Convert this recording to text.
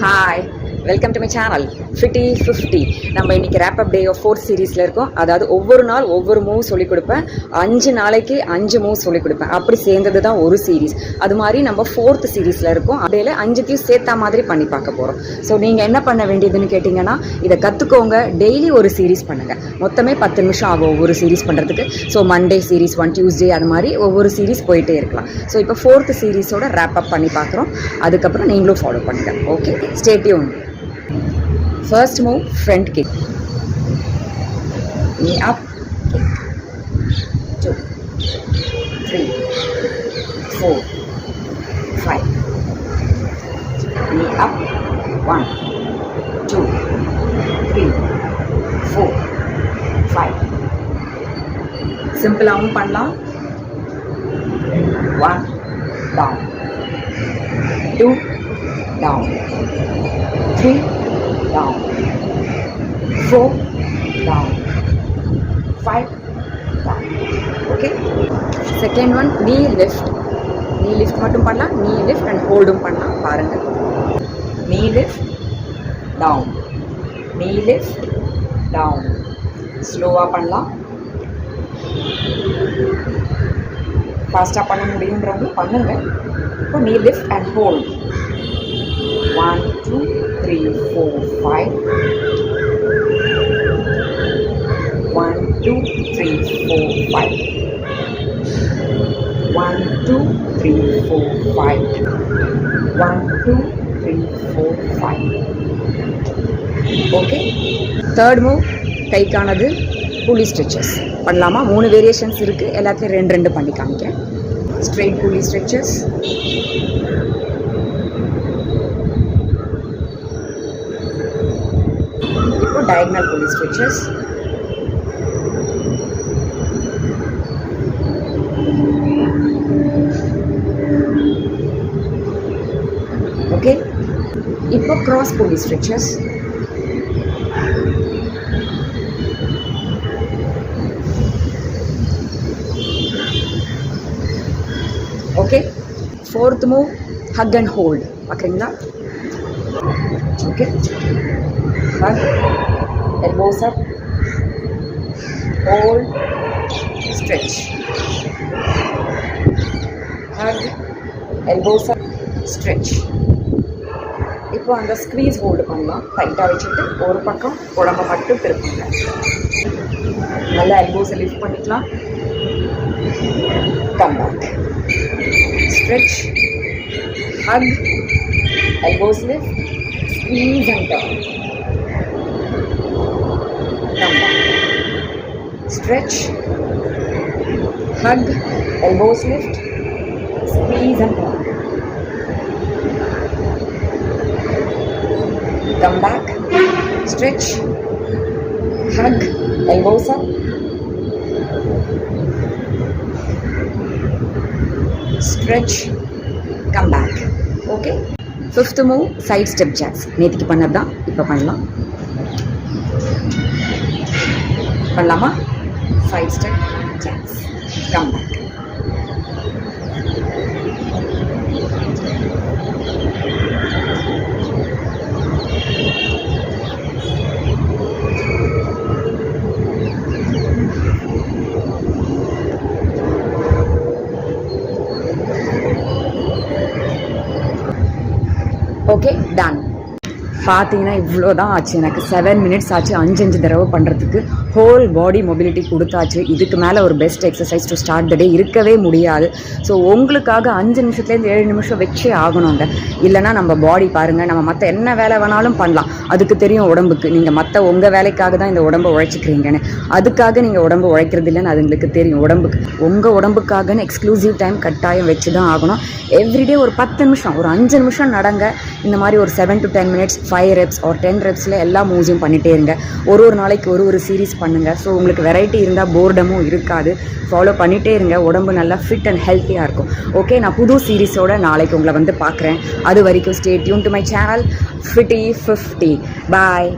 Hi, welcome to my channel fifty 50. நம்ம இன்னைக்கு rape up day of 4th சீரீஸில் இருக்கோம். அதாவது ஒவ்வொரு நாள் ஒவ்வொரு மூவ் சொல்லிக் கொடுப்பேன். 5 நாளைக்கு 5 மூவ் சொல்லிக் கொடுப்பேன். அப்படி சேர்ந்தது தான் ஒரு சீரீஸ். அது மாதிரி நம்ம 4th சீரீஸில் இருக்கோம். அடையில 5த்தையும் சேர்த்தா மாதிரி பண்ணி பார்க்க போகிறோம். ஸோ நீங்கள் என்ன பண்ண வேண்டியதுன்னு கேட்டிங்கன்னா, இதை கற்றுக்கோங்க. டெய்லி ஒரு சீரீஸ் பண்ணுங்கள். மொத்தமே 10 நிமிஷம் ஆகும் ஒவ்வொரு சீரீஸ் பண்ணுறதுக்கு. ஸோ மண்டே சீரீஸ் 1, டியூஸ்டே அது மாதிரி ஒவ்வொரு சீரீஸ் போயிட்டே இருக்கலாம். ஸோ இப்போ 4th சீரீஸோட ரேப் அப் பண்ணி பார்க்குறோம். அதுக்கப்புறம் நீங்களும் ஃபாலோ பண்ணுங்கள். Okay, stay tune. First move, front kick. Knee up, kick. 2, 3, 4, 5. Knee up, 1, 2, 3, 4, 5. Simple ஆவும் பண்ணலாம். 1, down. 2, down. 3, down. 4, down. 5, down. Okay. Second one, knee lift. Knee lift மட்டும் பண்ணலாம். knee lift and holdum பண்ணலாம். பாருங்க. knee lift, down. knee lift, down. ஸ்லோவா பண்ணலாம். ஃபாஸ்டா பண்ண முடியும்ன்றவங்க பண்ணுங்க. இப்போ knee lift and hold. 1, 2, 3, 4, 5. 1, 2, 3, 4, 5. 1, 2, 3, 4, 5. 1, 2, 3, 4, 5. Okay. Third move கைக்கானது புலி ஸ்ட்ரெச்சஸ் பண்ணலாமா? 3 வேரியேஷன்ஸ் இருக்குது. எல்லாத்துலேயும் 2 பண்ணி காமிக்கிறேன். ஸ்ட்ரெயிட் புலி stretches, diagonal pulley stretches, okay. இப்போ cross pulley stretches, okay. Fourth move, hug and hold. பார்க்குறீங்களா? okay. Hug, elbows up, hold, stretch. Hug, elbows up, stretch. இப்போ அந்த ஸ்க்வீஸ் ஹோல்டு பண்ணலாம். டைட்டாக வச்சுட்டு ஒரு பக்கம் உடம்ப மட்டும் திருப்புங்க. நல்லா எல்போஸை லிஃப்ட் பண்ணிக்கலாம். Come back, stretch, hug, elbows lift, squeeze and turn. Come back. Stretch, hug, elbows lift, squeeze and turn. Come back. Stretch, hug, elbows up. Stretch, come back. Okay. Fifth move, side step jacks. நேத்திக்கு பண்ணதான் இப்போ பண்ணலாம். பண்ணலாமா? Side step jacks. Come back. Okay, done. பார்த்தீங்கன்னா இவ்வளோ தான் ஆச்சு. எனக்கு 7 minutes ஆச்சு 5 தடவை பண்ணுறதுக்கு. ஹோல் பாடி மொபிலிட்டி கொடுத்தாச்சு. இதுக்கு மேலே ஒரு best exercise to start the day இருக்கவே முடியாது. ஸோ உங்களுக்காக 5 நிமிஷத்துலேருந்து 7 நிமிஷம் வச்சே ஆகணுங்க. இல்லைனா நம்ம பாடி பாருங்கள், நம்ம மற்ற என்ன வேலை வேணாலும் பண்ணலாம். அதுக்கு தெரியும் உடம்புக்கு நீங்கள் மற்ற உங்கள் வேலைக்காக தான் இந்த உடம்பை உழைச்சிக்கிறீங்கன்னு. அதுக்காக நீங்கள் உடம்பு உழைக்கிறது இல்லைன்னு அதுங்களுக்கு தெரியும். உடம்புக்கு உங்கள் உடம்புக்காகன்னு எக்ஸ்க்ளூசிவ் டைம் கட்டாயம் வச்சு தான் ஆகணும். எவ்ரிடே ஒரு 10 நிமிஷம், ஒரு 5 நிமிஷம் நடங்க. இந்த மாதிரி ஒரு 7 to 10 minutes 5 reps or 10 repsல எல்லா மூவ்ஸும் பண்ணிகிட்டே இருங்க. ஒரு நாளைக்கு ஒரு சீரீஸ் பண்ணுங்கள். ஸோ உங்களுக்கு வெரைட்டி இருந்தால் போர்டமும் இருக்காது. ஃபாலோ பண்ணிகிட்டே இருங்க. உடம்பு நல்லா ஃபிட் அண்ட் ஹெல்த்தியாக இருக்கும். ஓகே, நான் புது சீரீஸோடு நாளைக்கு உங்களை வந்து பார்க்குறேன். அது வரைக்கும் stay tune to my channel fifty 50. Bye.